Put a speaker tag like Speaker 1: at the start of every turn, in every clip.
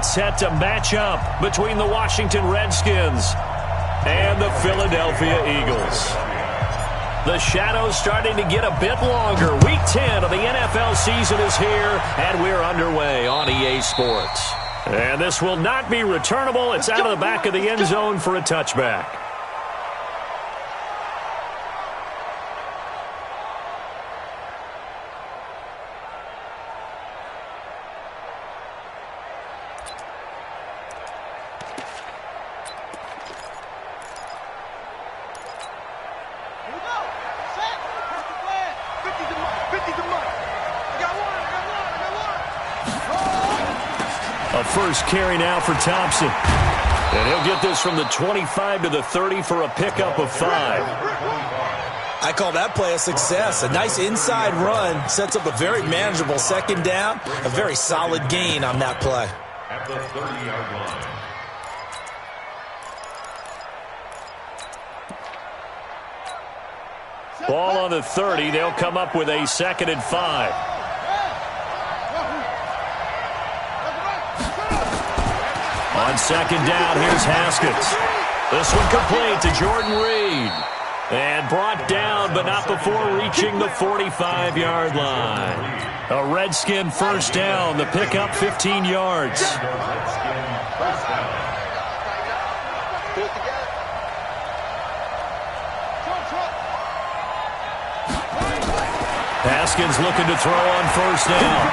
Speaker 1: It's set to match up between the Washington Redskins and the Philadelphia Eagles. The shadow's starting to get a bit longer. Week 10 of the NFL season is here, and we're underway on EA Sports. And this will not be returnable. It's out of the back of the end zone for a touchback. A first carry now for Thompson. And he'll get this from the 25 to the 30 for a pickup of 5.
Speaker 2: I call that play a success. A nice inside run sets up a very manageable second down. A very solid gain on that play.
Speaker 3: At the 30-yard line.
Speaker 1: Ball on the 30. They'll come up with a 2nd and 5. On second down, here's Haskins. This one complete to Jordan Reed. And brought down, but not before reaching the 45-yard line. A Redskin first down. The pickup 15 yards. Haskins looking to throw on first down.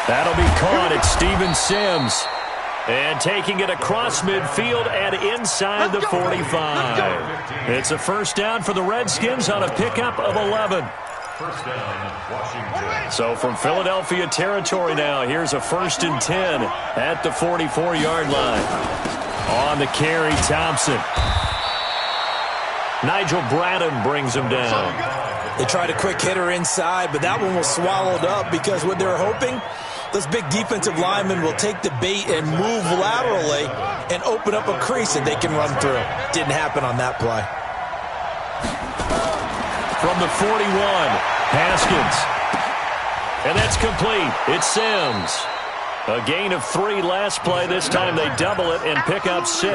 Speaker 1: That'll be caught at Steven Sims. And taking it across midfield and inside the 45. It's a first down for the Redskins on a pickup of 11.
Speaker 3: First down, Washington.
Speaker 1: So from Philadelphia territory now, here's a 1st and 10 at the 44-yard line. On the carry, Thompson. Nigel Bradham brings him down.
Speaker 2: They tried a quick hitter inside, but that one was swallowed up because what they were hoping, those big defensive linemen will take the bait and move laterally and open up a crease that they can run through. Didn't happen on that play.
Speaker 1: From the 41, Haskins. And that's complete. It's Sims. A gain of 3 last play. This time they double it and pick up 6.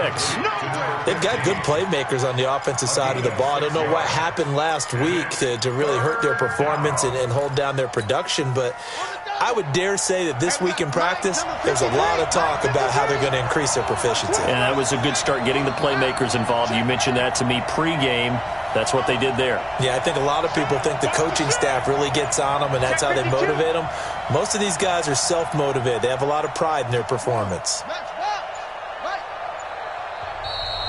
Speaker 2: They've got good playmakers on the offensive side of the ball. I don't know what happened last week to really hurt their performance and hold down their production, but I would dare say that this week in practice, there's a lot of talk about how they're going to increase their proficiency.
Speaker 1: And that was a good start, getting the playmakers involved. You mentioned that to me pregame. That's what they did there.
Speaker 2: Yeah, I think a lot of people think the coaching staff really gets on them, and that's how they motivate them. Most of these guys are self-motivated. They have a lot of pride in their performance.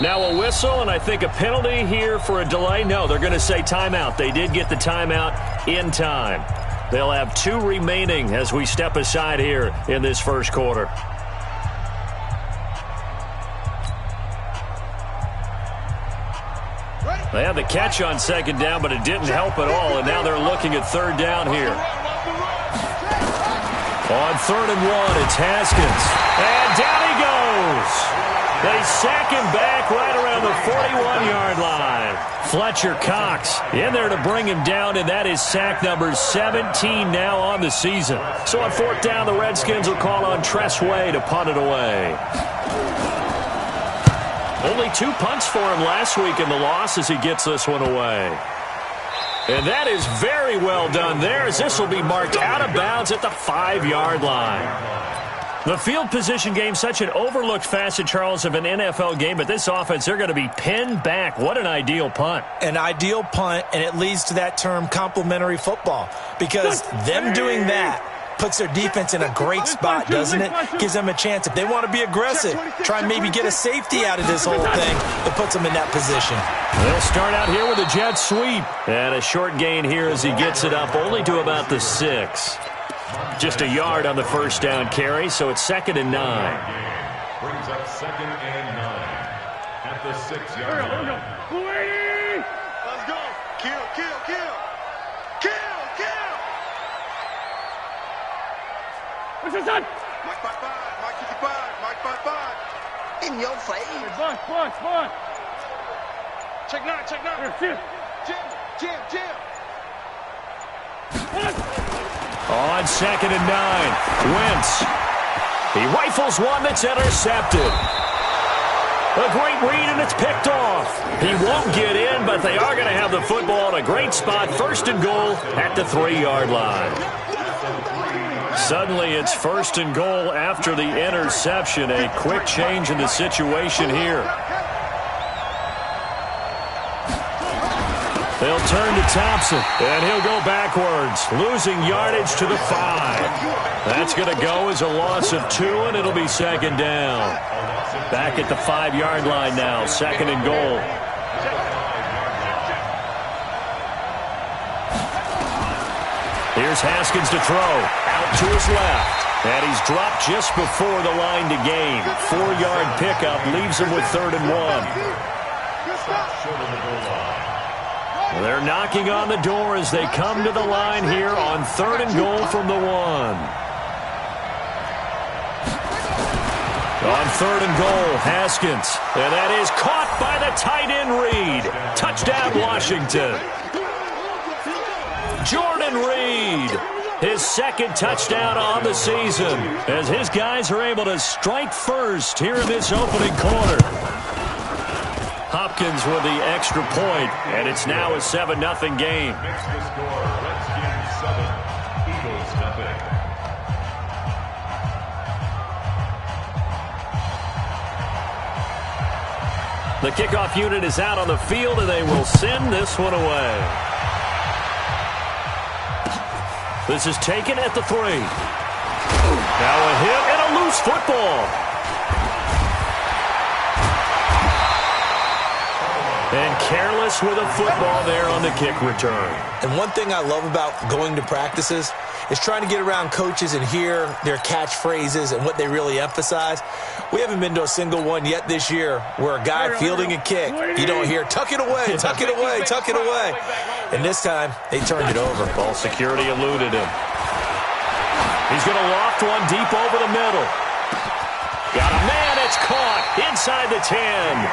Speaker 1: Now a whistle, and I think a penalty here for a delay. No, they're going to say timeout. They did get the timeout in time. They'll have 2 remaining as we step aside here in this first quarter. They had the catch on second down, but it didn't help at all, and now they're looking at third down here. On 3rd and 1, it's Haskins. And down he goes. They sack him back right around the 41-yard line. Fletcher Cox in there to bring him down, and that is sack number 17 now on the season. So on 4th down, the Redskins will call on Tress Way to punt it away. Only 2 punts for him last week in the loss as he gets this one away. And that is very well done there, as this will be marked out of bounds at the 5-yard line. The field position game, such an overlooked facet, Charles, of an NFL game, but this offense, they're going to be pinned back. What an ideal punt.
Speaker 2: An ideal punt, and it leads to that term complementary football, because them doing that puts their defense in a great spot, doesn't it? Gives them a chance. If they want to be aggressive, try and maybe get a safety out of this whole thing, it puts them in that position.
Speaker 1: They'll start out here with a jet sweep. And a short gain here as he gets it up only to about the 6. Just a yard on the first down carry, so it's 2nd and 9.
Speaker 3: Brings up 2nd and 9 at the 6-yard line.
Speaker 4: Let's go. Kill, kill, kill. Kill, kill.
Speaker 5: What's this on?
Speaker 4: Mike 5-5, Mike 55, Mike 5-5. In your face.
Speaker 5: Hey, Bun.
Speaker 4: Check 9, check 9.
Speaker 5: Here,
Speaker 4: Jim.
Speaker 1: On 2nd and 9, Wentz. He rifles one that's intercepted. A great read, and it's picked off. He won't get in, but they are going to have the football in a great spot. 1st and goal at the 3-yard line. Suddenly, it's 1st and goal after the interception. A quick change in the situation here. They'll turn to Thompson, and he'll go backwards, losing yardage to the 5. That's going to go as a loss of 2, and it'll be 2nd down. Back at the 5-yard line now, 2nd and goal. Here's Haskins to throw, out to his left. And he's dropped just before the line to gain. 4-yard pickup leaves him with 3rd and 1. They're knocking on the door as they come to the line here on 3rd and goal from the 1. On 3rd and goal, Haskins. And that is caught by the tight end Reed. Touchdown, Washington. Jordan Reed, his 2nd touchdown on the season, as his guys are able to strike first here in this opening quarter. Hopkins with the extra point, and it's now a 7-0 game.
Speaker 3: Extra score, Redskins 7, Eagles 0.
Speaker 1: The kickoff unit is out on the field, and they will send this one away. This is taken at the 3. Now a hit and a loose football. And careless with a football there on the kick return.
Speaker 2: And one thing I love about going to practices is trying to get around coaches and hear their catchphrases and what they really emphasize. We haven't been to a single one yet this year where a guy fielding a kick, you don't hear, tuck it away, tuck it away, tuck it away. And this time, they turned it over.
Speaker 1: Ball security eluded him. He's going to loft one deep over the middle. Got a man, it's caught inside the 10.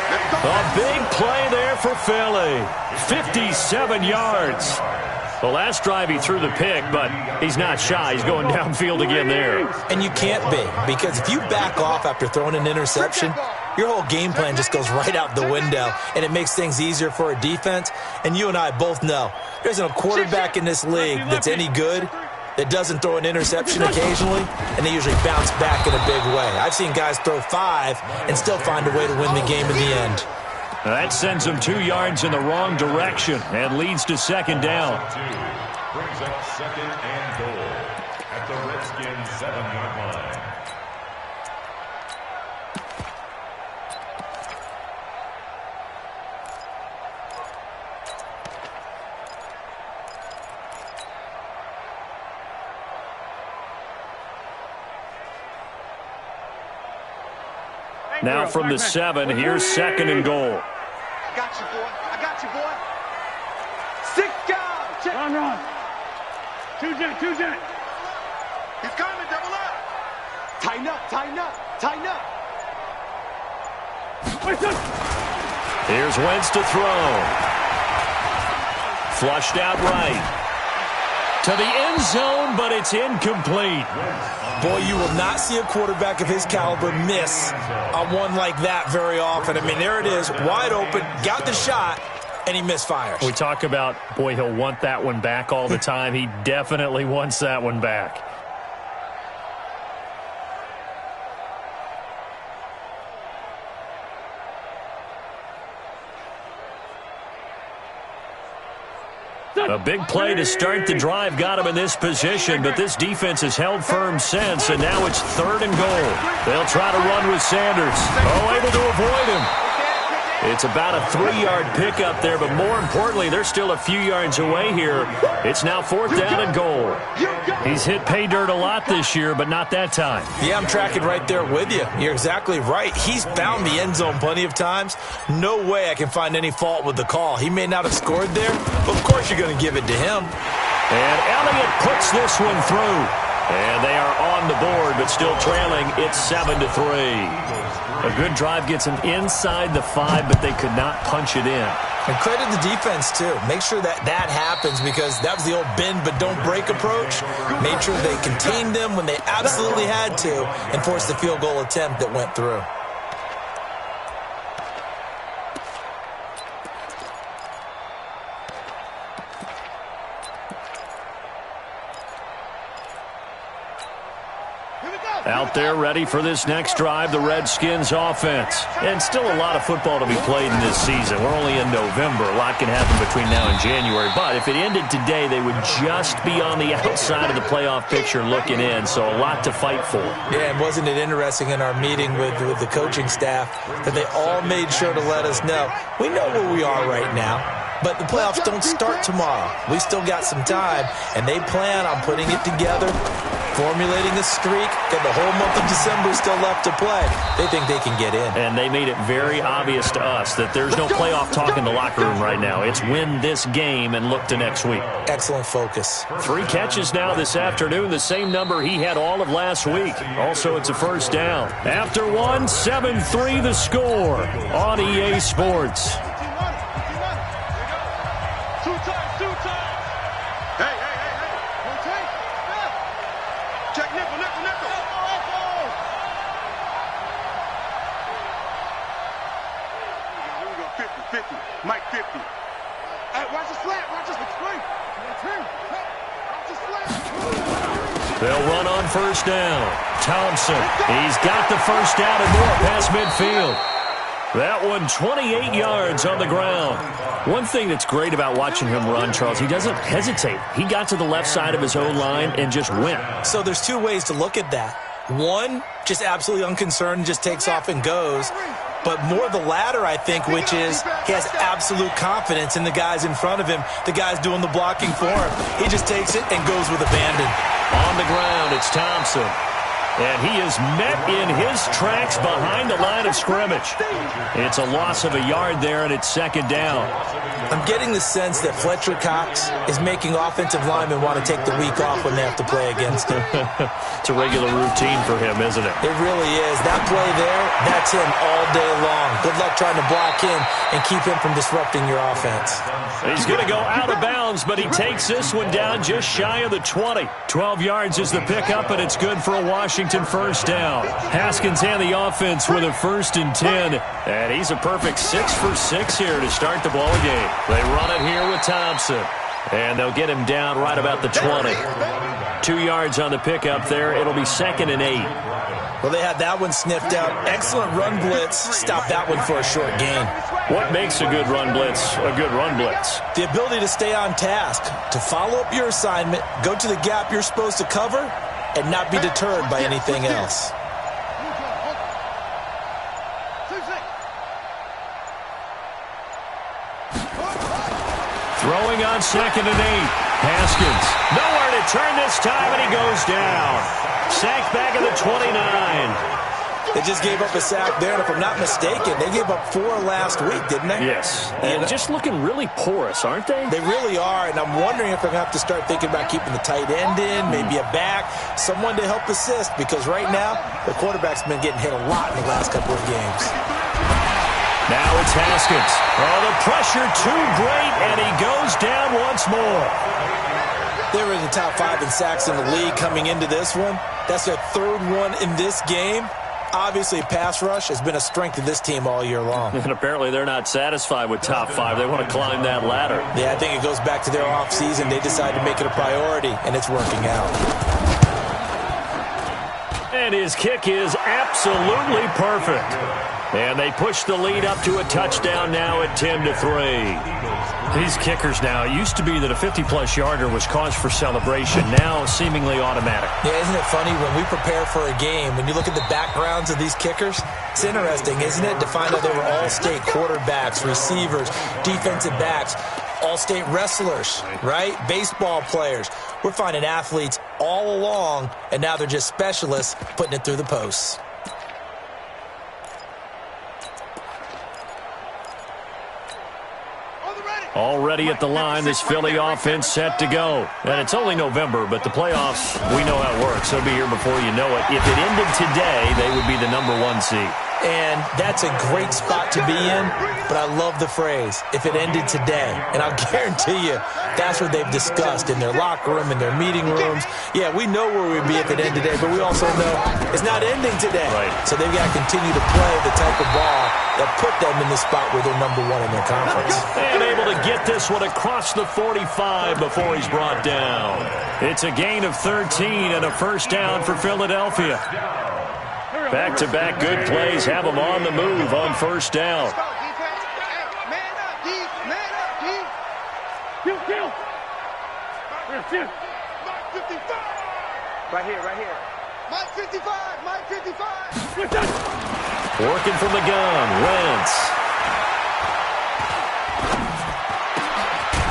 Speaker 1: A big play there for Philly. 57 yards. The last drive he threw the pick, but he's not shy. He's going downfield again there.
Speaker 2: And you can't be, because if you back off after throwing an interception, your whole game plan just goes right out the window, and it makes things easier for a defense. And you and I both know there's no quarterback in this league that's any good that doesn't throw an interception occasionally, and they usually bounce back in a big way. I've seen guys throw 5 and still find a way to win the game in the end.
Speaker 1: That sends him 2 yards in the wrong direction and leads to 2nd down.
Speaker 3: Brings up 2nd and goal at the Redskins 7-yard line.
Speaker 1: Now from the 7, here's 2nd and goal.
Speaker 4: I got you, boy. I got you, boy. 6 guys. Check.
Speaker 5: Run. 2 jet.
Speaker 4: He's coming. Double up.
Speaker 5: Tighten up.
Speaker 1: Here's Wentz to throw. Flushed out right. To the end zone, but it's incomplete.
Speaker 2: Boy, you will not see a quarterback of his caliber miss on one like that very often. I mean, there it is, wide open, got the shot, and he misfires.
Speaker 1: We talk about, boy, he'll want that one back all the time. He definitely wants that one back. A big play to start the drive got him in this position, but this defense has held firm since, and now it's 3rd and goal. They'll try to run with Sanders. Oh, able to avoid him. It's about a 3-yard pickup there, but more importantly, they're still a few yards away here. It's now 4th down and goal. He's hit pay dirt a lot this year, but not that time.
Speaker 2: Yeah, I'm tracking right there with you. You're exactly right. He's found the end zone plenty of times. No way I can find any fault with the call. He may not have scored there, but of course you're going to give it to him.
Speaker 1: And Elliott puts this one through. And they are on the board, but still trailing. It's 7-3. A good drive gets them inside the 5, but they could not punch it in.
Speaker 2: And credit the defense, too. Make sure that happens, because that was the old bend but don't break approach. Made sure they contained them when they absolutely had to and forced the field goal attempt that went through.
Speaker 1: Out there ready for this next drive, the Redskins offense. And still a lot of football to be played in this season. We're only in November. A lot can happen between now and January. But if it ended today, they would just be on the outside of the playoff picture looking in. So a lot to fight for.
Speaker 2: Yeah, and wasn't it interesting in our meeting with the coaching staff that they all made sure to let us know, we know where we are right now, but the playoffs don't start tomorrow. We still got some time, and they plan on putting it together, formulating a streak, and the whole month of December is still left to play. They think they can get in.
Speaker 1: And they made it very obvious to us that there's no playoff talk in the locker room right now. It's win this game and look to next week.
Speaker 2: Excellent focus.
Speaker 1: 3 catches now this afternoon, the same number he had all of last week. Also, it's a first down. After 1, 7-3 the score on EA Sports.
Speaker 4: Two times. Hey. Rotate. Check nickel. Here we go. 50. Mike 50. Hey, watch the slant. Watch the slant. Watch the slant.
Speaker 1: They'll run on first down. Thompson, he's got the first down and more past midfield. That one 28 yards on the ground. One thing that's great about watching him run, Charles, he doesn't hesitate. He got to the left side of his own line and just went.
Speaker 2: So there's 2 ways to look at that. One, just absolutely unconcerned, just takes off and goes. But more the latter, I think, which is he has absolute confidence in the guys in front of him, the guys doing the blocking for him. He just takes it and goes with abandon.
Speaker 1: On the ground, it's Thompson. And he is met in his tracks behind the line of scrimmage. It's a loss of a yard there, and it's second down.
Speaker 2: I'm getting the sense that Fletcher Cox is making offensive linemen want to take the week off when they have to play against him.
Speaker 1: It's a regular routine for him, isn't it?
Speaker 2: It really is. That play there, that's him all day long. Good luck trying to block him and keep him from disrupting your offense.
Speaker 1: He's going to go out of bounds, but he takes this one down just shy of the 20. 12 yards is the pickup, and it's good for a Washington first down. Haskins and the offense with a 1st and 10. And he's a perfect 6 for 6 here to start the ball game. They run it here with Thompson. And they'll get him down right about the 20. 2 yards on the pickup there. It'll be 2nd and 8.
Speaker 2: Well, they had that one sniffed out. Excellent run blitz. Stop that one for a short gain.
Speaker 1: What makes a good run blitz a good run blitz?
Speaker 2: The ability to stay on task, to follow up your assignment, go to the gap you're supposed to cover, and not be deterred by anything else.
Speaker 1: Throwing on 2nd and 8. Haskins. Nowhere to turn this time, and he goes down. Sacked back at the 29.
Speaker 2: They just gave up a sack there, and if I'm not mistaken, they gave up 4 last week, didn't they?
Speaker 1: Yes. And just looking really porous, aren't they?
Speaker 2: They really are, and I'm wondering if they're going to have to start thinking about keeping the tight end in, maybe a back, someone to help assist, because right now, the quarterback's been getting hit a lot in the last couple of games.
Speaker 1: Now it's Haskins. Oh, the pressure too great, and he goes down once more.
Speaker 2: They were in the top 5 in sacks in the league coming into this one. That's their 3rd one in this game. Obviously, pass rush has been a strength of this team all year long.
Speaker 1: And apparently they're not satisfied with top 5. They want to climb that ladder.
Speaker 2: Yeah, I think it goes back to their offseason. They decided to make it a priority, and it's working out.
Speaker 1: And his kick is absolutely perfect. And they push the lead up to a touchdown now at 10-3. These kickers now, it used to be that a 50-plus yarder was cause for celebration, now seemingly automatic.
Speaker 2: Yeah, isn't it funny when we prepare for a game, when you look at the backgrounds of these kickers, it's interesting, isn't it, to find out they were all-state quarterbacks, receivers, defensive backs, all-state wrestlers, right? Baseball players. We're finding athletes all along, and now they're just specialists putting it through the posts.
Speaker 4: On the ready.
Speaker 1: Already at the line, this Philly offense set to go. And it's only November, but the playoffs, we know how it works. They'll be here before you know it. If it ended today, they would be the #1 seed.
Speaker 2: And that's a great spot to be in, but I love the phrase, if it ended today. And I'll guarantee you, that's what they've discussed in their locker room, in their meeting rooms. Yeah, we know where we'd be if it ended today, but we also know it's not ending today.
Speaker 1: Right.
Speaker 2: So they've got to continue to play the type of ball that put them in the spot where they're #1 in their conference.
Speaker 1: And able to get this one across the 45 before he's brought down. It's a gain of 13 and a first down for Philadelphia. Back-to-back good plays have them on the move on first down.
Speaker 5: Right here, right here.
Speaker 4: Mike 55, Mike 55.
Speaker 1: Working from the gun, Wentz.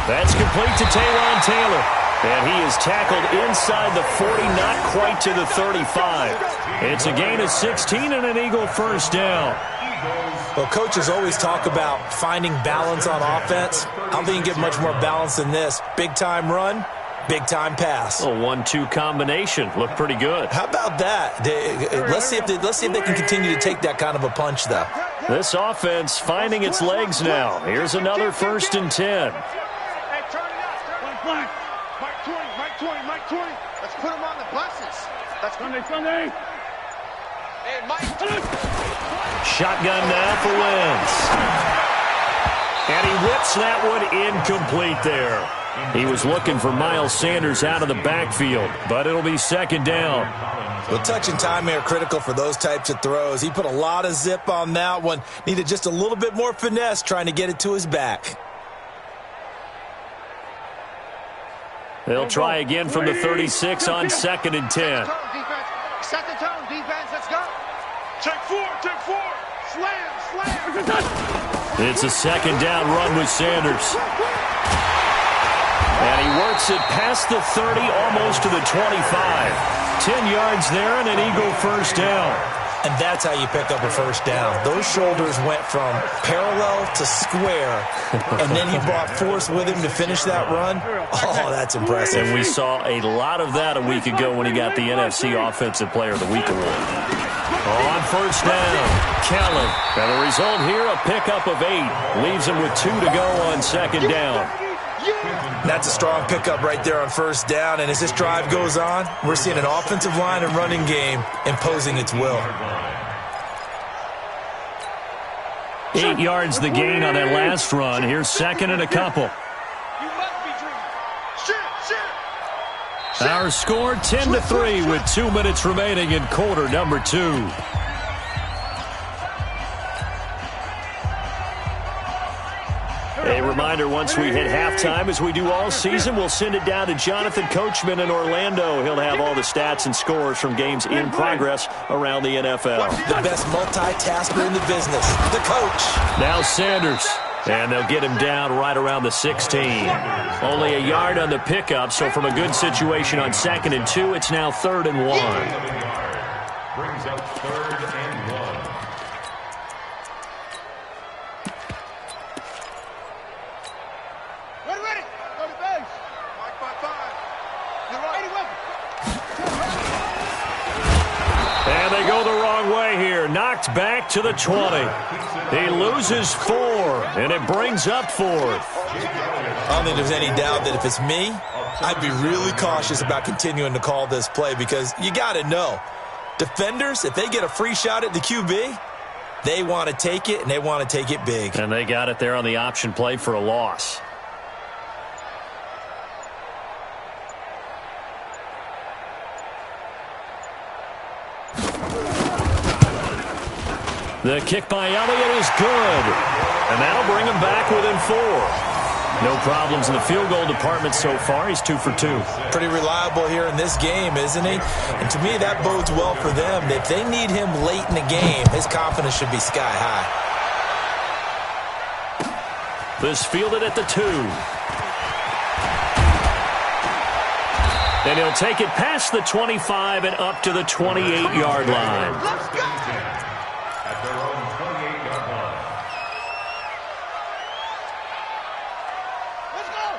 Speaker 1: That's complete to Taywan Taylor. And he is tackled inside the 40, not quite to the 35. It's a gain of 16 and an Eagle first down.
Speaker 2: Well, coaches always talk about finding balance on offense. I don't think you can get much more balance than this. Big-time run, big-time pass.
Speaker 1: A 1-2 combination. Looked pretty good.
Speaker 2: How about that? Let's see if they can continue to take that kind of a punch, though.
Speaker 1: This offense finding its legs now. Here's another 1st and 10.
Speaker 4: Mike 20. Let's put him on the buses. Let's
Speaker 5: Sunday.
Speaker 4: Hey, Mike.
Speaker 1: Shotgun now for Wentz. And he whips that one incomplete there. He was looking for Miles Sanders out of the backfield, but it'll be 2nd down.
Speaker 2: Well, touch and time are critical for those types of throws. He put a lot of zip on that one. Needed just a little bit more finesse trying to get it to his back.
Speaker 1: They'll try again from the 36 on 2nd and 10.
Speaker 4: Set the tone, defense. Let's go. Check 4. Slam.
Speaker 1: It's a 2nd down run with Sanders. And he works it past the 30, almost to the 25. 10 yards there and an Eagle first down.
Speaker 2: And that's how you pick up a first down. Those shoulders went from parallel to square, and then he brought force with him to finish that run. Oh, that's impressive.
Speaker 1: And we saw a lot of that a week ago when he got the NFC Offensive Player of the Week award. On first down, Kelly. And the result here, a pickup of 8. Leaves him with 2 to go on 2nd down.
Speaker 2: That's a strong pickup right there on first down. And as this drive goes on, we're seeing an offensive line and running game imposing its will.
Speaker 1: 8 yards the gain on that last run. Here's 2nd and a couple. Our score 10-3 with 2 minutes remaining in quarter number 2. A reminder, once we hit halftime, as we do all season, we'll send it down to Jonathan Coachman in Orlando. He'll have all the stats and scores from games in progress around the NFL.
Speaker 2: The best multitasker in the business, the coach.
Speaker 1: Now Sanders, and they'll get him down right around the 16. Only a yard on the pickup, so from a good situation on 2nd and 2, it's now 3rd and 1.
Speaker 3: Brings up 3rd and 1.
Speaker 4: Ready. Go to base. Mike 5. You're right.
Speaker 1: And they go the wrong way here. Knocked back to the 20. He loses 4, and it brings up 4th.
Speaker 2: I don't think there's any doubt that if it's me, I'd be really cautious about continuing to call this play because you got to know, defenders, if they get a free shot at the QB, they want to take it, and they want to take it big.
Speaker 1: And they got it there on the option play for a loss. The kick by Elliott is good. And that'll bring him back within 4. No problems in the field goal department so far. He's 2 for 2.
Speaker 2: Pretty reliable here in this game, isn't he? And to me, that bodes well for them. If they need him late in the game, his confidence should be sky high.
Speaker 1: This fielded at the 2. And he'll take it past the 25 and up to the 28-yard line.
Speaker 4: Let's go.
Speaker 3: At their own 28-yard line.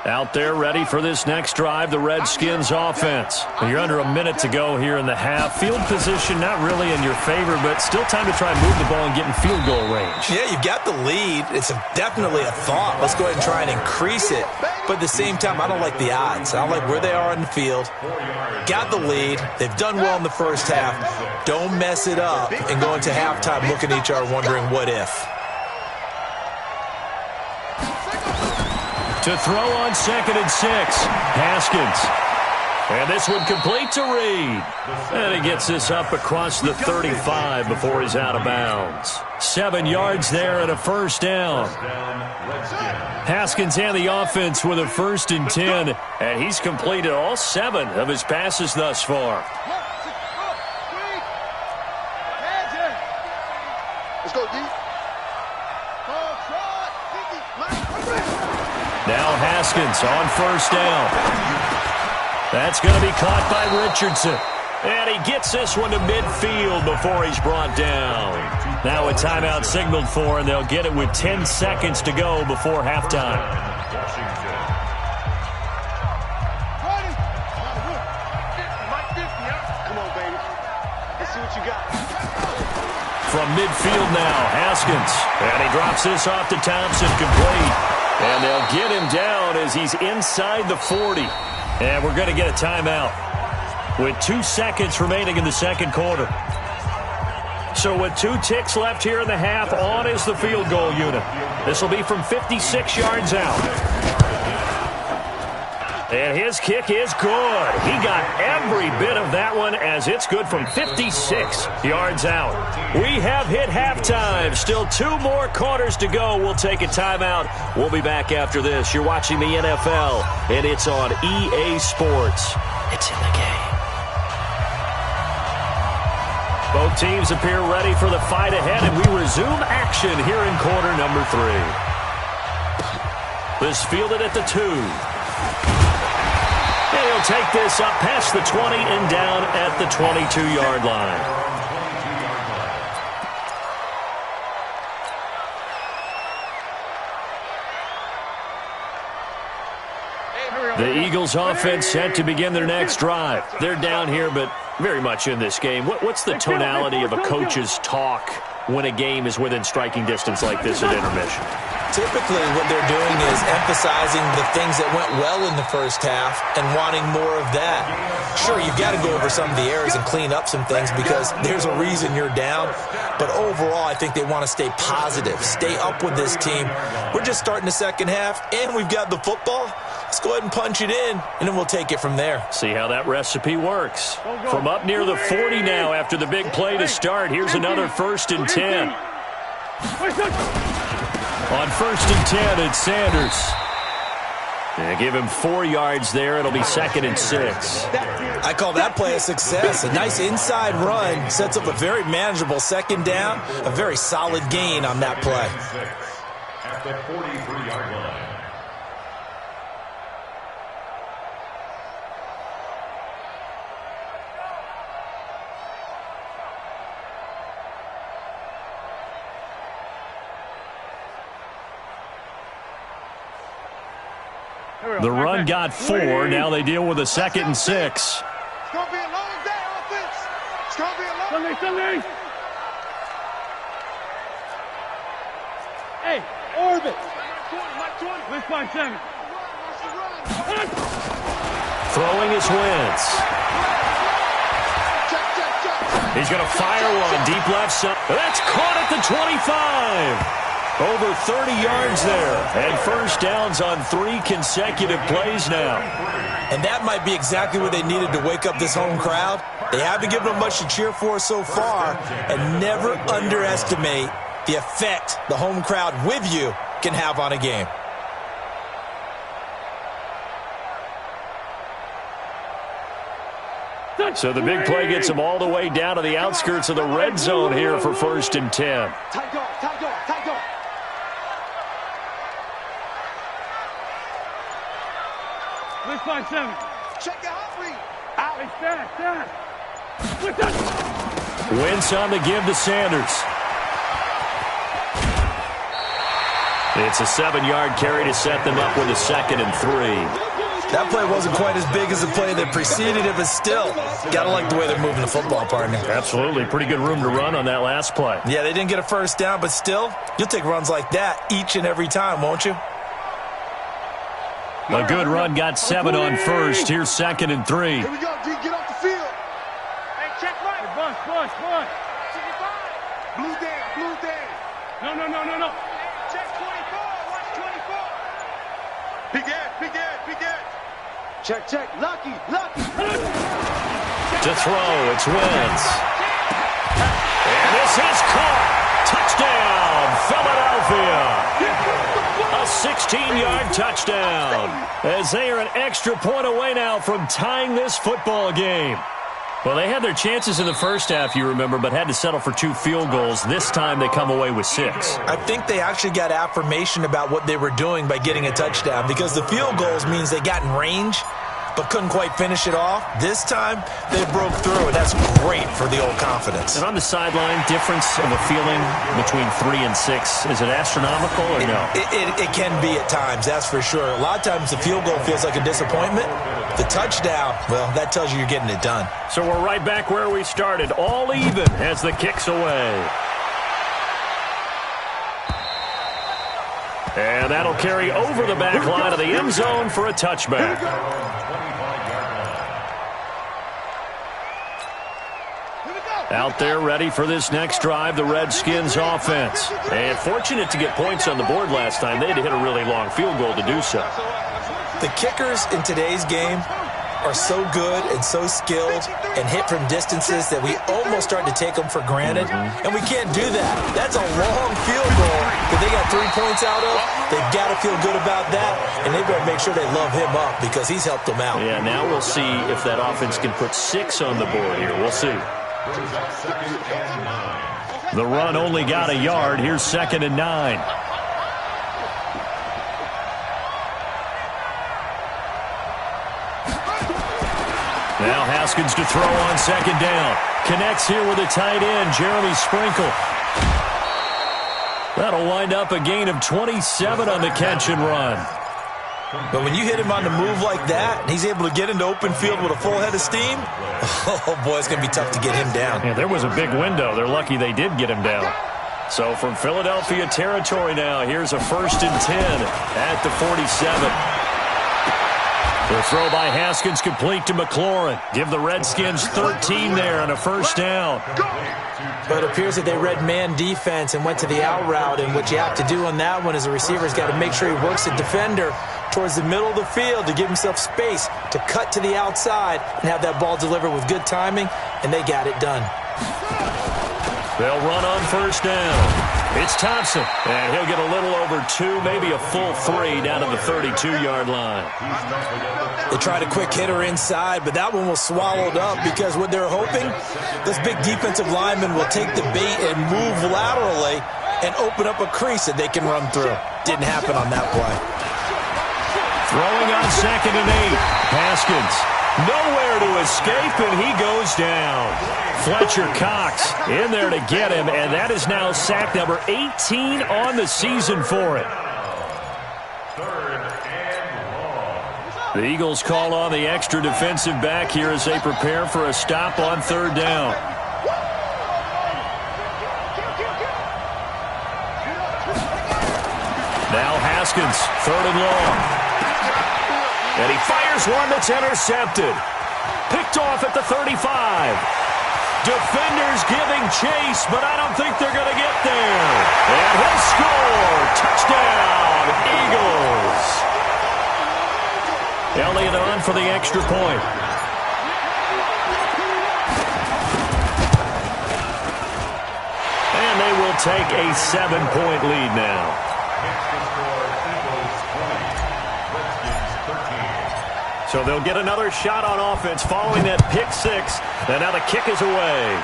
Speaker 1: Out there ready for this next drive, the Redskins offense. You're under a minute to go here in the half. Field position not really in your favor, but still time to try and move the ball and get in field goal range.
Speaker 2: Yeah, you've got the lead. It's definitely a thought. Let's go ahead and try and increase it. But at the same time, I don't like the odds. I don't like where they are on the field. Got the lead. They've done well in the first half. Don't mess it up and go into halftime looking at each other wondering what if.
Speaker 1: To throw on 2nd and 6, Haskins. And this one complete to Reed. And he gets this up across the 35 before he's out of bounds. 7 yards there and a first down. Haskins and the offense with a 1st and 10. And he's completed all 7 of his passes thus far.
Speaker 4: Let's go, D.
Speaker 1: Now Haskins on 1st down. That's going to be caught by Richardson. And he gets this one to midfield before he's brought down. Now a timeout signaled for, and they'll get it with 10 seconds to go before halftime.
Speaker 5: Come on, baby. Let's see what you got.
Speaker 1: From midfield now, Haskins. And he drops this off to Thompson, complete. And they'll get him down as he's inside the 40. And we're going to get a timeout with 2 seconds remaining in the second quarter. So with 2 ticks left here in the half, on is the field goal unit. This will be from 56 yards out. And his kick is good. He got every bit of that one as it's good from 56 yards out. We have hit halftime. Still 2 more quarters to go. We'll take a timeout. We'll be back after this. You're watching the NFL, and it's on EA Sports. It's in the game. Both teams appear ready for the fight ahead, and we resume action here in quarter number 3. This fielded at the 2. And he'll take this up past the 20 and down at the 22-yard line. The Eagles offense set to begin their next drive. They're down here, but very much in this game. What's the tonality of a coach's talk when a game is within striking distance like this at intermission?
Speaker 2: Typically, what they're doing is emphasizing the things that went well in the first half and wanting more of that. Sure, you've got to go over some of the errors and clean up some things because there's a reason you're down. But overall, I think they want to stay positive, stay up with this team. We're just starting the second half, and we've got the football. Let's go ahead and punch it in, and then we'll take it from there.
Speaker 1: See how that recipe works. From up near the 40 now after the big play to start, here's another 1st and 10. On 1st and 10, it's Sanders. Yeah, give him 4 yards there. It'll be 2nd and 6.
Speaker 2: I call that play a success. A nice inside run sets up a very manageable 2nd down. A very solid gain on that play.
Speaker 3: At the 43-yard line.
Speaker 1: The run got 4. Now they deal with a 2nd and 6.
Speaker 4: It's going to be a long day, offense. It's going to be a long day.
Speaker 5: Sunday. Hey, orbit. Let's find 7.
Speaker 1: Throwing his Wentz. He's going to fire one deep left side. That's caught at the 25. Over 30 yards there. And 1st downs on 3 consecutive plays now.
Speaker 2: And that might be exactly what they needed to wake up this home crowd. They haven't given them much to cheer for so far. And never underestimate the effect the home crowd with you can have on a game.
Speaker 1: So the big play gets them all the way down to the outskirts of the red zone here for 1st and 10.
Speaker 5: Tight dog, tight dog, tight dog. Let's find 7.
Speaker 4: Check the hot read.
Speaker 5: Out. Hey, stand.
Speaker 1: Wentz on the give to Sanders. It's a 7-yard carry to set them up with a 2nd and 3.
Speaker 2: That play wasn't quite as big as the play that preceded it, but still, got to like the way they're moving the football, partner.
Speaker 1: Absolutely. Pretty good room to run on that last play.
Speaker 2: Yeah, they didn't get a first down, but still, you'll take runs like that each and every time, won't you?
Speaker 1: A good run got 7 on first. Here's 2nd and 3.
Speaker 4: Here we go, D. Get off the field.
Speaker 5: Hey, check right. Hey, Bush.
Speaker 4: Blue down.
Speaker 5: No.
Speaker 4: Check 24. Watch 24. Big edge. Check. Lucky.
Speaker 1: To throw, it's Wentz. And this is caught. Touchdown, Philadelphia. A 16-yard touchdown. As they are an extra point away now from tying this football game. Well, they had their chances in the first half, you remember, but had to settle for 2 field goals. This time they come away with 6.
Speaker 2: I think they actually got affirmation about what they were doing by getting a touchdown, because the field goals means they got in range but couldn't quite finish it off. This time, they broke through, and that's great for the old confidence.
Speaker 1: And on the sideline, difference of a feeling between 3 and 6, is it astronomical or no?
Speaker 2: It can be at times, that's for sure. A lot of times the field goal feels like a disappointment. The touchdown, well, that tells you you're getting it done.
Speaker 1: So we're right back where we started, all even as the kick's away. And that'll carry over the back line of the end zone for a touchback. Out there ready for this next drive, the Redskins offense. And fortunate to get points on the board last time. They had to hit a really long field goal to do so.
Speaker 2: The kickers in today's game are so good and so skilled and hit from distances that we almost start to take them for granted. And we can't do that. That's a long field goal that they got 3 points out of. They've got to feel good about that, and they better make sure they love him up because he's helped them out.
Speaker 1: Yeah, now we'll see if that offense can put 6 on the board here. We'll see. The run only got a yard. Here's 2nd and 9. Now Haskins to throw on 2nd down. Connects here with a tight end, Jeremy Sprinkle. That'll wind up a gain of 27 on the catch and run.
Speaker 2: But when you hit him on the move like that, and he's able to get into open field with a full head of steam, oh, boy, it's going to be tough to get him down.
Speaker 1: Yeah, there was a big window. They're lucky they did get him down. So from Philadelphia territory now, here's a 1st and 10 at the 47. The throw by Haskins complete to McLaurin. Give the Redskins 13 there and a 1st down.
Speaker 2: But it appears that they read man defense and went to the out route, and what you have to do on that one is a receiver's got to make sure he works the defender towards the middle of the field to give himself space to cut to the outside and have that ball delivered with good timing, and they got it done.
Speaker 1: They'll run on 1st down. It's Thompson, and he'll get a little over 2, maybe a full 3 down to the 32-yard line.
Speaker 2: They tried a quick hitter inside, but that one was swallowed up because what they're hoping, this big defensive lineman will take the bait and move laterally and open up a crease that they can run through. Didn't happen on that play.
Speaker 1: Throwing on 2nd and 8. Haskins nowhere to escape, and he goes down. Fletcher Cox in there to get him, and that is now sack number 18 on the season for it. The Eagles call on the extra defensive back here as they prepare for a stop on 3rd down. Now Haskins, 3rd and long. And he fires one that's intercepted. Picked off at the 35. Defenders giving chase, but I don't think they're going to get there. And he'll score. Touchdown, Eagles. Elliott on for the extra point. And they will take a 7-point lead now. So they'll get another shot on offense following that pick 6. And now the kick is away.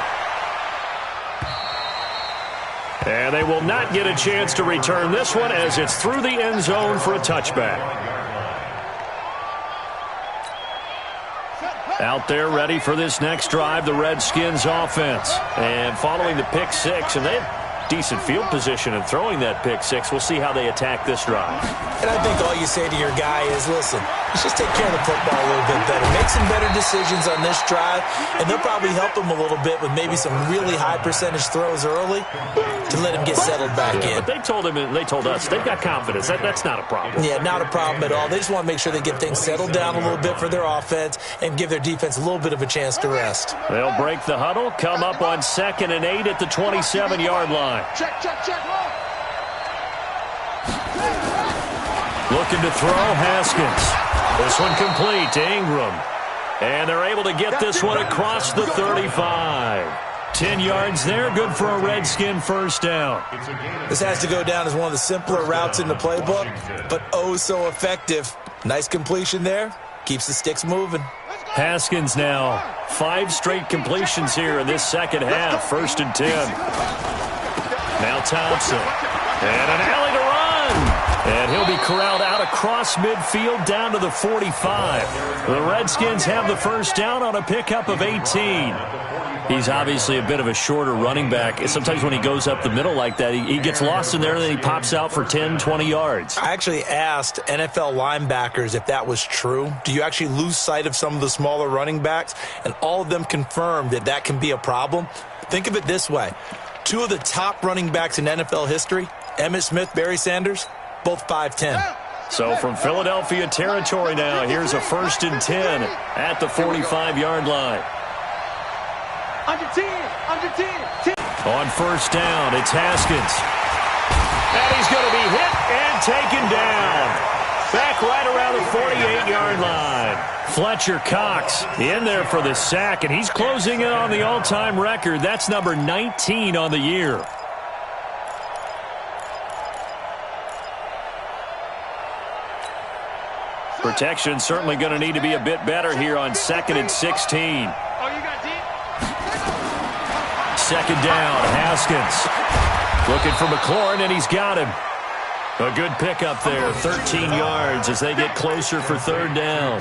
Speaker 1: And they will not get a chance to return this one as it's through the end zone for a touchback. Out there ready for this next drive, the Redskins offense. And following the pick 6, and decent field position and throwing that pick six. We'll see how they attack this drive.
Speaker 2: And I think all you say to your guy is, listen, let's just take care of the football a little bit better. Make some better decisions on this drive, and they'll probably help him a little bit with maybe some really high percentage throws early to let him get settled back in.
Speaker 1: But they told us they've got confidence. That's not a problem.
Speaker 2: Yeah, not a problem at all. They just want to make sure they get things settled down a little bit for their offense and give their defense a little bit of a chance to rest.
Speaker 1: They'll break the huddle, come up on 2nd and 8 at the 27-yard line.
Speaker 4: Check.
Speaker 1: Looking to throw, Haskins. This one complete to Ingram. And they're able to get this one across the 35. 10 yards there, good for a Redskin first down.
Speaker 2: This has to go down as one of the simpler routes in the playbook, but oh so effective. Nice completion there. Keeps the sticks moving.
Speaker 1: Haskins now 5 straight completions here in this second half. 1st and 10. Now Thompson. And an alley to run. And he'll be corralled out across midfield down to the 45. The Redskins have the first down on a pickup of 18. He's obviously a bit of a shorter running back. Sometimes when he goes up the middle like that, he gets lost in there and then he pops out for 10, 20 yards.
Speaker 2: I actually asked NFL linebackers if that was true. Do you actually lose sight of some of the smaller running backs? And all of them confirmed that that can be a problem. Think of it this way. 2 of the top running backs in NFL history, Emmitt Smith, Barry Sanders, both 5'10".
Speaker 1: So from Philadelphia territory now, here's a 1st and 10 at the 45-yard line.
Speaker 5: Under 10.
Speaker 1: On first down, it's Haskins. And he's going to be hit and taken down. Back right around the 48-yard line. Fletcher Cox in there for the sack, and he's closing in on the all-time record. That's number 19 on the year. Protection certainly going to need to be a bit better here on 2nd and 16.
Speaker 5: Oh, you got deep?
Speaker 1: 2nd down, Haskins. Looking for McLaurin, and he's got him. A good pickup there, 13 yards as they get closer for 3rd down.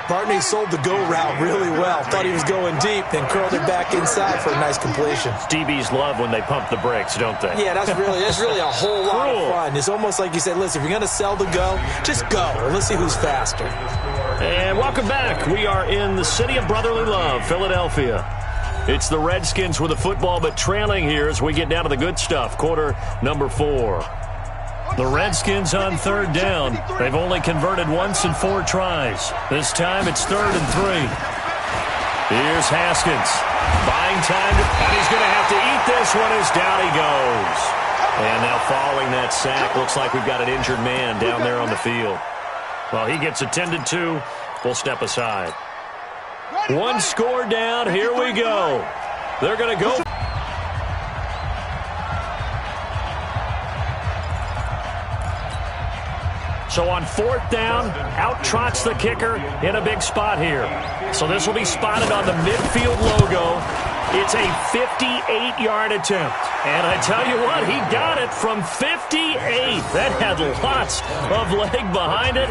Speaker 2: Barney sold the go route really well. Thought he was going deep, then curled it back inside for a nice completion.
Speaker 1: DBs love when they pump the brakes, don't they?
Speaker 2: Yeah, that's really a whole lot of fun. It's almost like you said, listen, if you're going to sell the go, just go, and let's see who's faster.
Speaker 1: And welcome back. We are in the city of brotherly love, Philadelphia. It's the Redskins with the football, but trailing here as we get down to the good stuff. Quarter number 4. The Redskins on 3rd down. They've only converted once in 4 tries. This time it's 3rd and 3. Here's Haskins. Buying time, and he's going to have to eat this one as down he goes. And now following that sack, looks like we've got an injured man down there on the field. Well, he gets attended to. We'll step aside. 1 score down. Here we go. They're going to go. So on 4th down, out trots the kicker in a big spot here. So this will be spotted on the midfield logo. It's a 58-yard attempt. And I tell you what, he got it from 58. That had lots of leg behind it.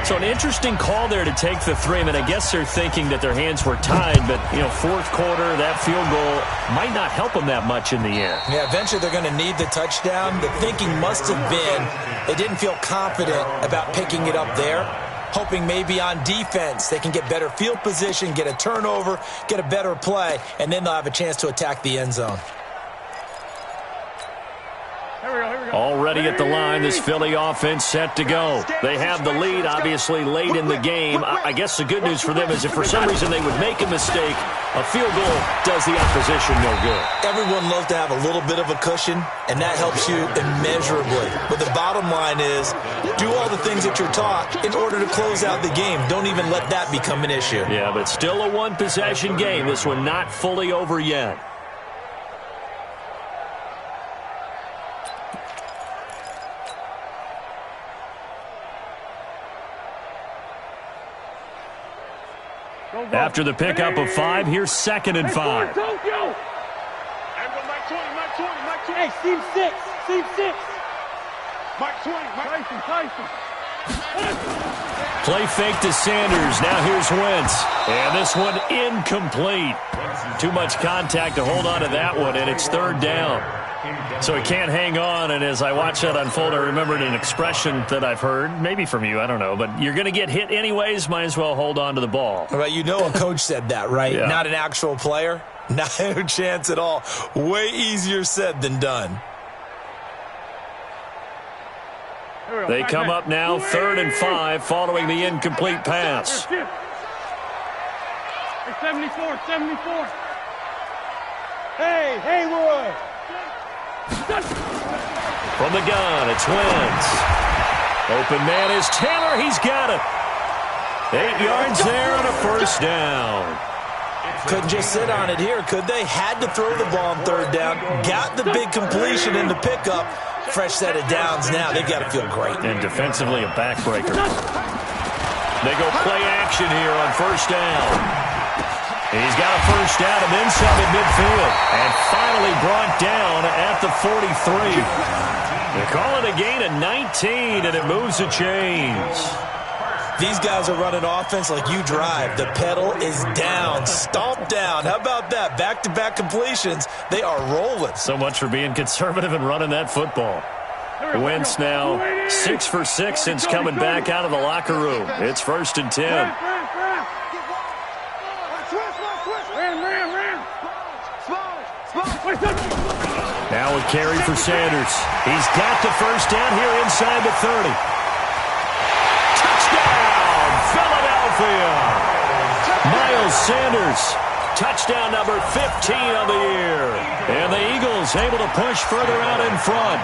Speaker 1: So an interesting call there to take the 3. I mean, I guess they're thinking that their hands were tied, but, 4th quarter, that field goal might not help them that much in the end.
Speaker 2: Yeah, eventually they're going to need the touchdown. The thinking must have been they didn't feel confident about picking it up there, hoping maybe on defense they can get better field position, get a turnover, get a better play, and then they'll have a chance to attack the end zone.
Speaker 1: Already at the line, this Philly offense set to go. They have the lead, obviously, late in the game. I guess the good news for them is if for some reason they would make a mistake, a field goal does the opposition no good.
Speaker 2: Everyone loves to have a little bit of a cushion, and that helps you immeasurably. But the bottom line is, do all the things that you're taught in order to close out the game. Don't even let that become an issue.
Speaker 1: Yeah, but still a one-possession game. This one not fully over yet. After the pickup of 5, here's 2nd and 5.
Speaker 5: Hey, seam 6. Seam 6.
Speaker 4: Mike 20. Mike.
Speaker 5: Tyson.
Speaker 1: Play fake to Sanders. Now here's Wentz. And this one incomplete. Too much contact to hold on to that one, and it's third down. So he can't hang on, and as I watch that unfold, I remembered an expression that I've heard, maybe from you, I don't know, but you're going to get hit anyways, might as well hold on to the ball.
Speaker 2: Well, you know a coach said that, right?
Speaker 1: Yeah.
Speaker 2: Not an actual player. No chance at all. Way easier said than done.
Speaker 1: They come up now, 3rd and 5, following the incomplete pass.
Speaker 5: 74, 74. Hey, Haywood.
Speaker 1: From the gun, it's Wentz. Open man is Taylor. He's got it. 8 yards there and a first down.
Speaker 2: Couldn't just sit on it here, could they? Had to throw the ball on 3rd down. Got the big completion in the pickup. Fresh set of downs now. They've got to feel great.
Speaker 1: And defensively a backbreaker. They go play action here on first down. He's got a first down and then some at midfield. And finally brought down at the 43. They call it a gain of 19, and it moves the chains.
Speaker 2: These guys are running offense like you drive. The pedal is down, stomped down. How about that? Back-to-back completions. They are rolling.
Speaker 1: So much for being conservative and running that football. Wentz now 6 for 6 since coming back out of the locker room. It's 1st and 10. Now a carry for Sanders. He's got the first down here inside the 30. Touchdown, Philadelphia! Miles Sanders, touchdown number 15 of the year. And the Eagles able to push further out in front.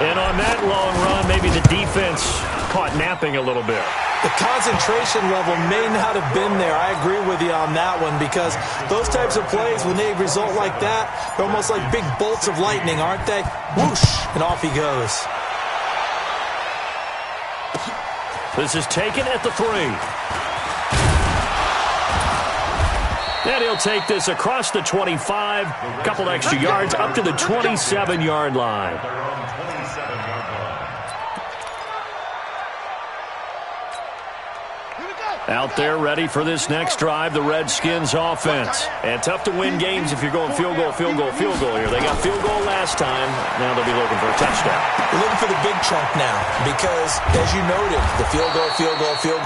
Speaker 1: And on that long run, maybe the defense caught napping a little bit.
Speaker 2: The concentration level may not have been there. I agree with you on that one because those types of plays, when they result like that, they're almost like big bolts of lightning, aren't they? Whoosh, and off he goes.
Speaker 1: This is taken at the 3. And he'll take this across the 25, a couple extra yards, up to the 27-yard line. Out there ready for this next drive, the Redskins offense. And tough to win games if you're going field goal here. They got field goal last time. Now they'll be looking for a touchdown.
Speaker 2: They're looking for the big chunk now because, as you noted, the field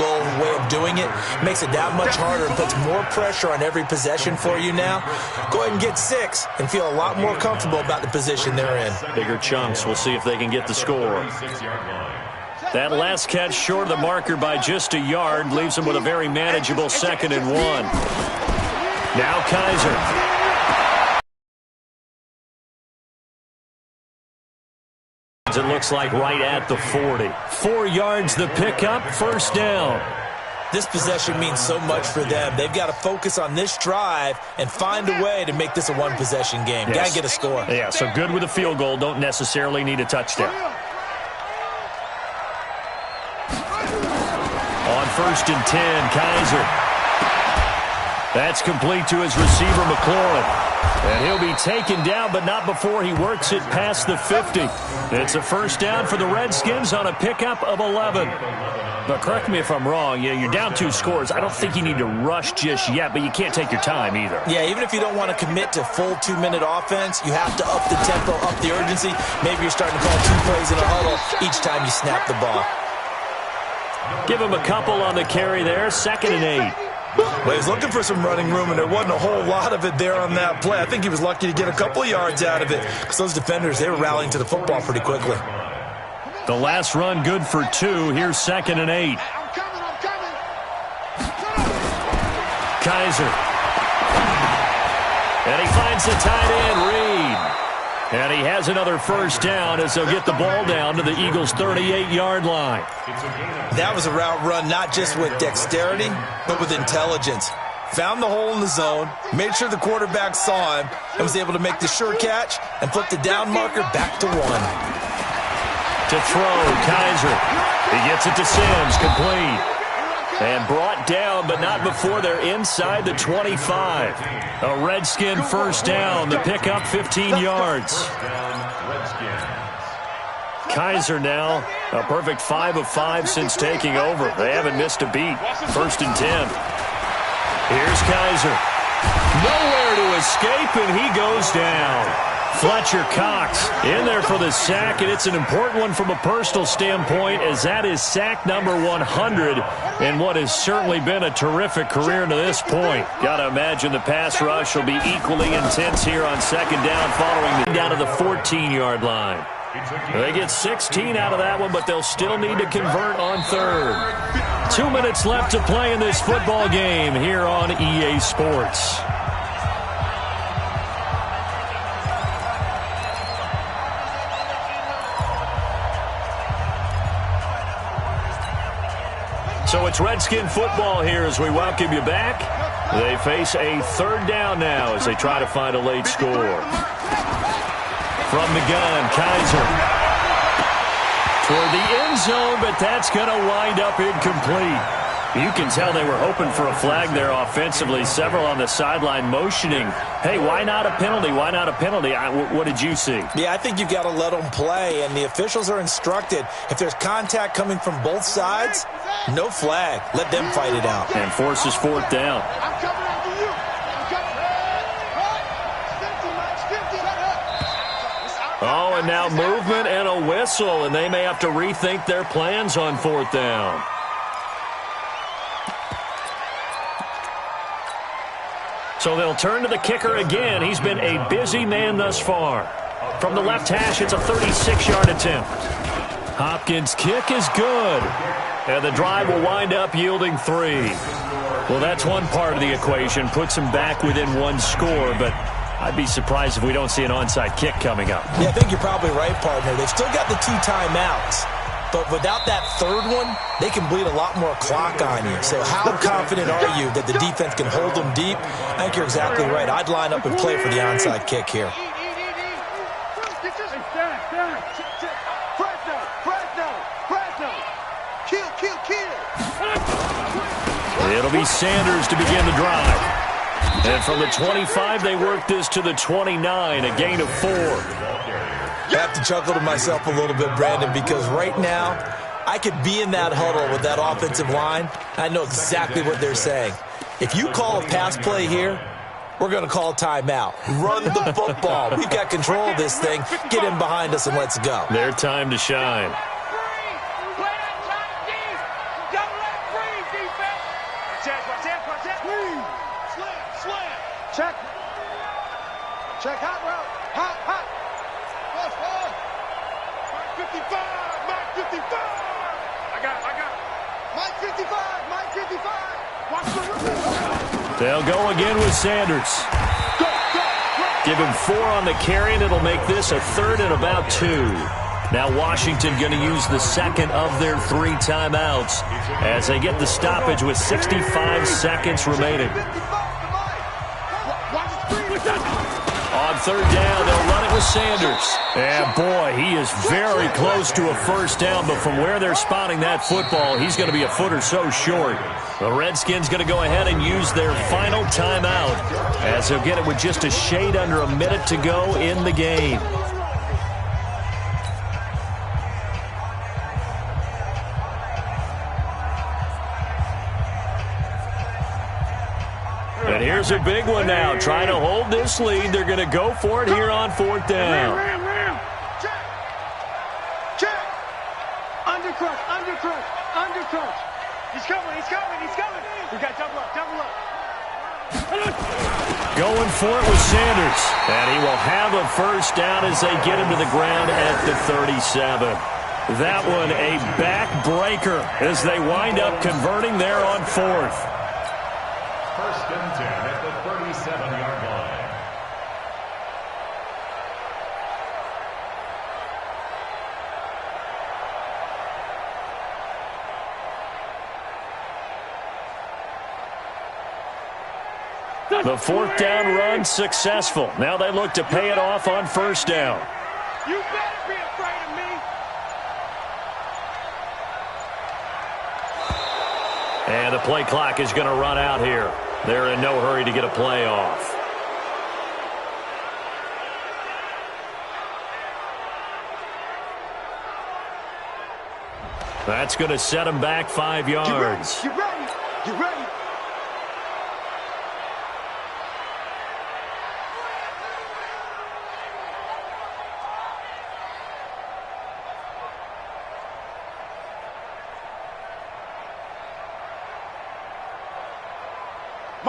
Speaker 2: goal way of doing it makes it that much harder and puts more pressure on every possession for you now. Go ahead and get 6 and feel a lot more comfortable about the position they're in.
Speaker 1: Bigger chunks. We'll see if they can get the score. That last catch short of the marker by just a yard leaves him with a very manageable 2nd and 1. Now Kaiser. It looks like right at the 40. 4 yards the pickup, first down.
Speaker 2: This possession means so much for them. They've got to focus on this drive and find a way to make this a one-possession game.
Speaker 1: Yes.
Speaker 2: Got to get a score.
Speaker 1: Yeah, so good with a field goal. Don't necessarily need a touchdown. On 1st and 10, Kaiser. That's complete to his receiver, McLaurin. And he'll be taken down, but not before he works it past the 50. It's a first down for the Redskins on a pickup of 11. But correct me if I'm wrong, you're down 2 scores. I don't think you need to rush just yet, but you can't take your time either.
Speaker 2: Yeah, even if you don't want to commit to full 2-minute offense, you have to up the tempo, up the urgency. Maybe you're starting to call 2 plays in a huddle each time you snap the ball.
Speaker 1: Give him a couple on the carry there, 2nd and 8.
Speaker 2: Well, he was looking for some running room, and there wasn't a whole lot of it there on that play. I think he was lucky to get a couple yards out of it because those defenders, they were rallying to the football pretty quickly.
Speaker 1: The last run good for 2. Here's 2nd and 8. Kaiser. And he finds the tight end, Reed. And he has another first down as they'll get the ball down to the Eagles' 38-yard line.
Speaker 2: That was a route run not just with dexterity, but with intelligence. Found the hole in the zone, made sure the quarterback saw him, and was able to make the sure catch and flip the down marker back to 1.
Speaker 1: To throw, Kaiser. He gets it to Sims, complete. And brought down, but not before they're inside the 25. A Redskin first down. The pickup 15 yards. Kaiser now a perfect 5 of 5 since taking over. They haven't missed a beat. 1st and 10. Here's Kaiser. Nowhere to escape, and he goes down. Fletcher Cox in there for the sack, and it's an important one from a personal standpoint, as that is sack number 100 in what has certainly been a terrific career to this point. Got to imagine the pass rush will be equally intense here on 2nd down following the down to the 14-yard line. They get 16 out of that one, but they'll still need to convert on 3rd. 2 minutes left to play in this football game here on EA Sports. So it's Redskin football here as we welcome you back. They face a 3rd down now as they try to find a late score. From the gun, Kaiser. Toward the end zone, but that's going to wind up incomplete. You can tell they were hoping for a flag there offensively. Several on the sideline motioning, hey, why not a penalty? Why not a penalty? What did you see?
Speaker 2: Yeah, I think you've got to let them play, and the officials are instructed. If there's contact coming from both sides, no flag. Let them fight it out.
Speaker 1: And forces 4th down.
Speaker 4: I'm coming after you.
Speaker 1: Oh, and now movement and a whistle, and they may have to rethink their plans on 4th down. So they'll turn to the kicker again. He's been a busy man thus far. From the left hash, it's a 36-yard attempt. Hopkins' kick is good. And the drive will wind up yielding 3. Well, that's one part of the equation. Puts them back within 1 score, but I'd be surprised if we don't see an onside kick coming up.
Speaker 2: Yeah, I think you're probably right, partner. They've still got the 2 timeouts. But without that 3rd one, they can bleed a lot more clock on you. So how confident are you that the defense can hold them deep? I think you're exactly right. I'd line up and play for the onside kick here.
Speaker 1: It'll be Sanders to begin the drive. And from the 25, they work this to the 29, a gain of 4.
Speaker 2: I have to chuckle to myself a little bit, Brandon, because right now I could be in that huddle with that offensive line. I know exactly what they're saying. If you call a pass play here, we're going to call a timeout. Run the football. We've got control of this thing. Get in behind us and let's go.
Speaker 1: Their time to shine.
Speaker 4: Check hot route. Hot. Mark 55. Mark 55. I got it. Mike 55. Watch the rookie.
Speaker 1: They'll go again with Sanders. Give him 4 on the carry, and it'll make this a 3rd and about 2. Now Washington going to use the 2nd of their 3 timeouts as they get the stoppage with 65 seconds remaining. On 3rd down, they'll run it with Sanders. And, boy, he is very close to a 1st down, but from where they're spotting that football, he's going to be a foot or so short. The Redskins going to go ahead and use their final timeout as they'll get it with just a shade under a minute to go in the game. And here's a big one now. Trying to hold this lead. They're going to go for it here on 4th down.
Speaker 4: Ram. Check. Undercrush. He's coming. We got double up.
Speaker 1: Going for it with Sanders. And he will have a 1st down as they get him to the ground at the 37. That one a backbreaker as they wind up converting there on 4th.
Speaker 3: 1st and 10 at the 37-yard line.
Speaker 1: The 4th down run successful. Now they look to pay it off on 1st down.
Speaker 4: You better be afraid of me.
Speaker 1: And the play clock is going to run out here. They're in no hurry to get a play off. That's going to set him back 5 yards.
Speaker 4: Get ready. Get ready.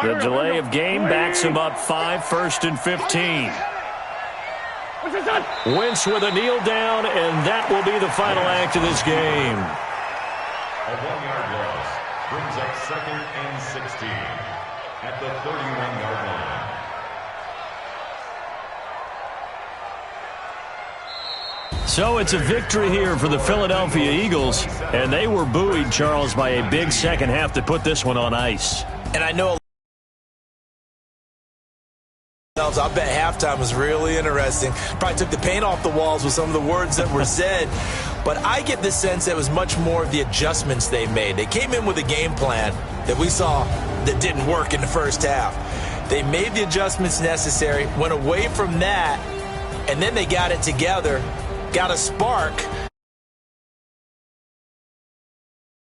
Speaker 1: The delay of game backs him up 5, 1st and 15. Wentz with a kneel down, and that will be the final act of this game.
Speaker 3: A 1-yard loss brings up 2nd and 16 at the 31-yard line.
Speaker 1: So it's a victory here for the Philadelphia Eagles, and they were buoyed, Charles, by a big second half that put this one on ice.
Speaker 2: And I know I bet halftime was really interesting. Probably took the paint off the walls with some of the words that were said. But I get the sense that it was much more of the adjustments they made. They came in with a game plan that we saw that didn't work in the first half. They made the adjustments necessary, went away from that, and then they got it together, got a spark,